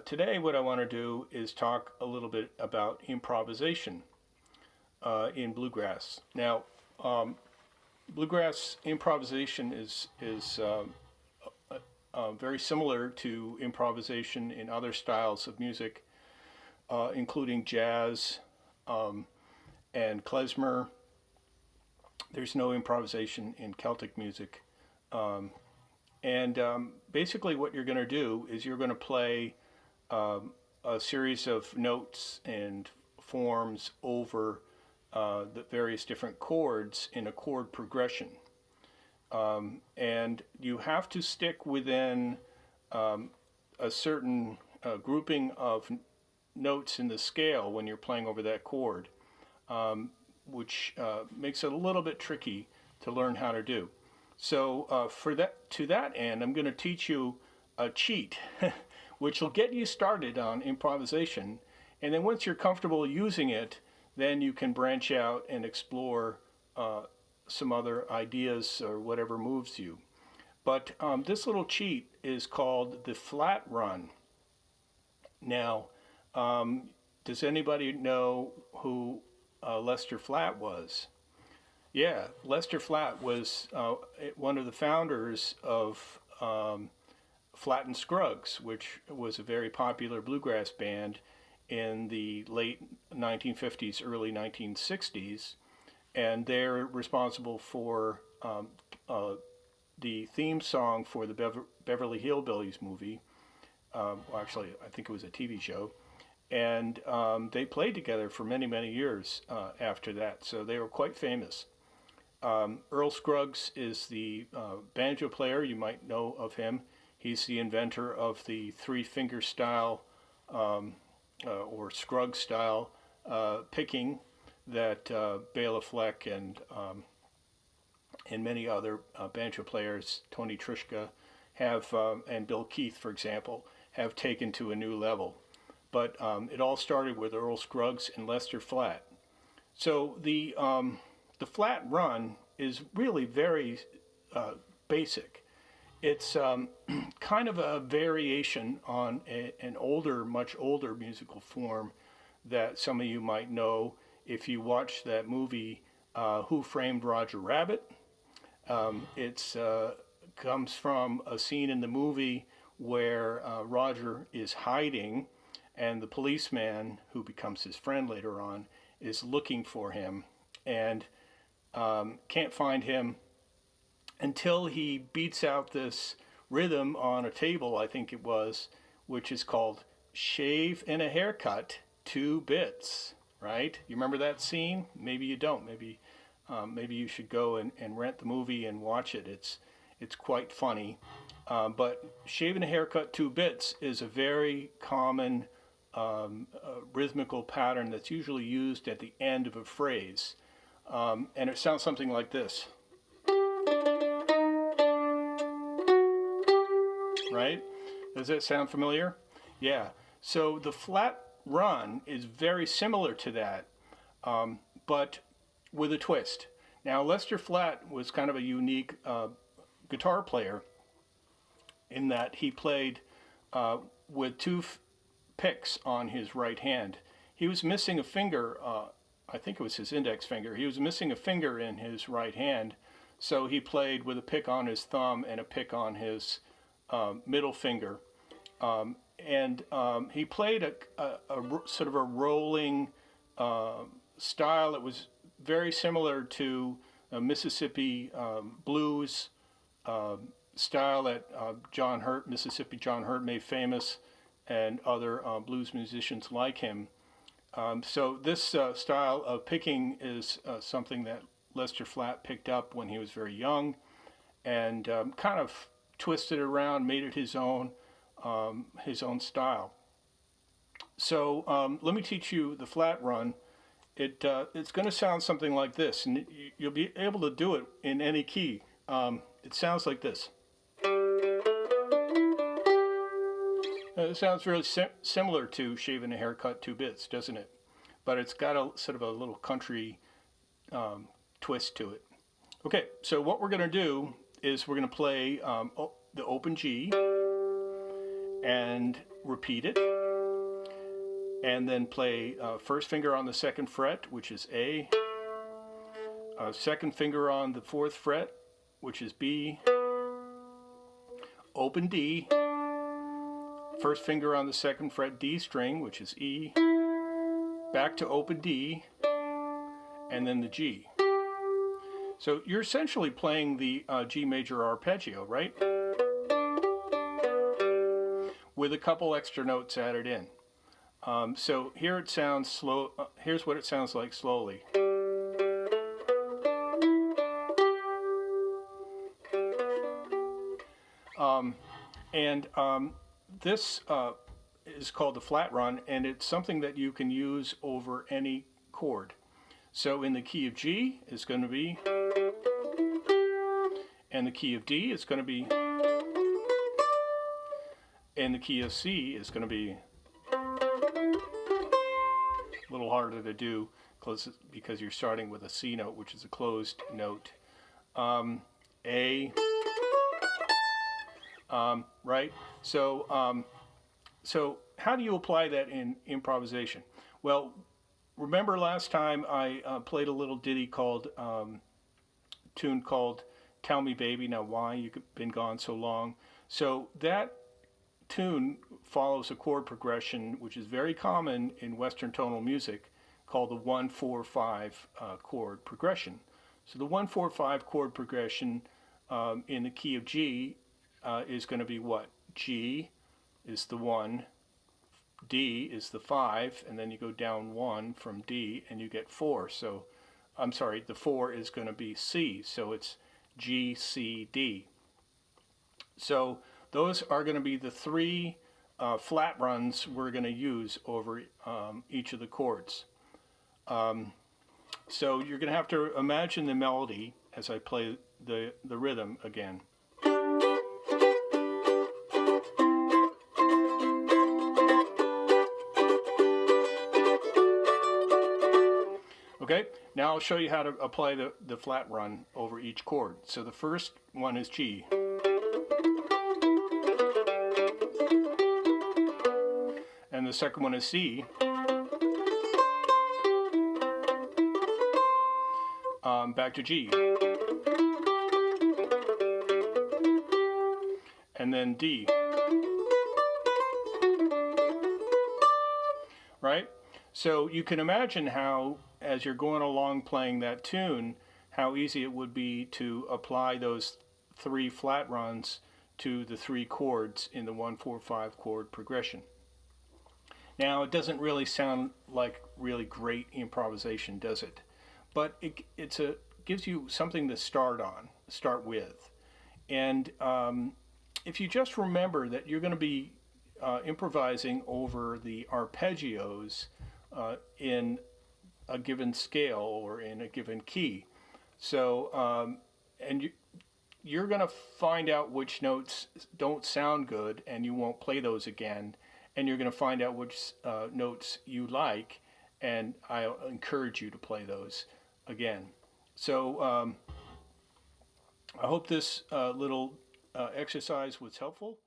Today, what I want to do is talk a little bit about improvisation in bluegrass. Now, bluegrass improvisation is very similar to improvisation in other styles of music, including jazz and klezmer. There's no improvisation in Celtic music. And basically, what you're going to do is you're going to play a series of notes and forms over the various different chords in a chord progression. And you have to stick within a certain grouping of notes in the scale when you're playing over that chord, which makes it a little bit tricky to learn how to do. So to that end, I'm going to teach you a cheat, which will get you started on improvisation. And then once you're comfortable using it, then you can branch out and explore some other ideas or whatever moves you. But this little cheat is called the Flatt Run. Now, does anybody know who Lester Flatt was? Yeah, Lester Flatt was one of the founders of Flatt and Scruggs, which was a very popular bluegrass band in the late 1950s, early 1960s. And they're responsible for the theme song for the Beverly Hillbillies movie. Well, actually, I think it was a TV show. And they played together for many, many years after that. So they were quite famous. Earl Scruggs is the banjo player. You might know of him. He's the inventor of the three-finger style or Scruggs style picking that Bela Fleck and many other banjo players, Tony Trischka, have, and Bill Keith, for example, have taken to a new level. But it all started with Earl Scruggs and Lester Flatt. So the Flatt Run is really very basic. It's kind of a variation on an older, much older musical form that some of you might know if you watched that movie, Who Framed Roger Rabbit. It comes from a scene in the movie where Roger is hiding and the policeman, who becomes his friend later on, is looking for him and can't find him until he beats out this rhythm on a table, I think it was, which is called Shave and a Haircut, 2 Bits, right? You remember that scene? Maybe you don't. Maybe you should go and rent the movie and watch it. It's quite funny. But Shave and a Haircut, 2 Bits is a very common rhythmical pattern that's usually used at the end of a phrase. And it sounds something like this. Right? Does that sound familiar? Yeah. So the Flatt Run is very similar to that, but with a twist. Now, Lester Flatt was kind of a unique guitar player in that he played with two picks on his right hand. He was missing a finger, I think it was his index finger. He was missing a finger in his right hand, so he played with a pick on his thumb and a pick on his middle finger. And he played a sort of a rolling style that was very similar to a Mississippi blues style that Mississippi John Hurt made famous, and other blues musicians like him. So this style of picking is something that Lester Flatt picked up when he was very young, and kind of twisted it around, made it his own style. So let me teach you the Flatt Run. It's going to sound something like this, and you'll be able to do it in any key. It sounds like this. It sounds really similar to Shave and a Haircut, 2 Bits, doesn't it? But it's got a sort of a little country twist to it. Okay, so what we're going to do is we're going to play the open G, and repeat it, and then play first finger on the second fret, which is A, second finger on the fourth fret, which is B, open D, first finger on the second fret D string, which is E, back to open D, and then the G. So you're essentially playing the G major arpeggio, right? With a couple extra notes added in. So here it sounds slow. Here's what it sounds like slowly. This is called the flat run, and it's something that you can use over any chord. So in the key of G is going to be, and the key of D is going to be, and the key of C is going to be a little harder to do because you're starting with a C note, which is a closed note. A, right? So how do you apply that in improvisation? Well, remember last time I played a little ditty called, tune called Tell Me Baby, Now Why You've Been Gone So Long. So that tune follows a chord progression which is very common in Western tonal music called the 1-4-5 chord progression. So the 1-4-5 chord progression in the key of G is going to be what? G is the 1, D is the 5, and then you go down 1 from D and you get 4. So, I'm sorry, the 4 is going to be C, so it's G, C, D. So those are going to be the three flat runs we're going to use over each of the chords. So you're going to have to imagine the melody as I play the rhythm again. Okay, now I'll show you how to apply the flat run over each chord. So the first one is G. And the second one is C. Back to G. And then D. Right? So you can imagine how, as you're going along playing that tune, how easy it would be to apply those three flat runs to the three chords in the 1-4-5 chord progression. Now, it doesn't really sound like really great improvisation, does it? But it gives you something to start with. And if you just remember that you're going to be improvising over the arpeggios in a given scale or in a given key. So, and you're going to find out which notes don't sound good and you won't play those again. And you're going to find out which notes you like, and I encourage you to play those again. So I hope this little exercise was helpful.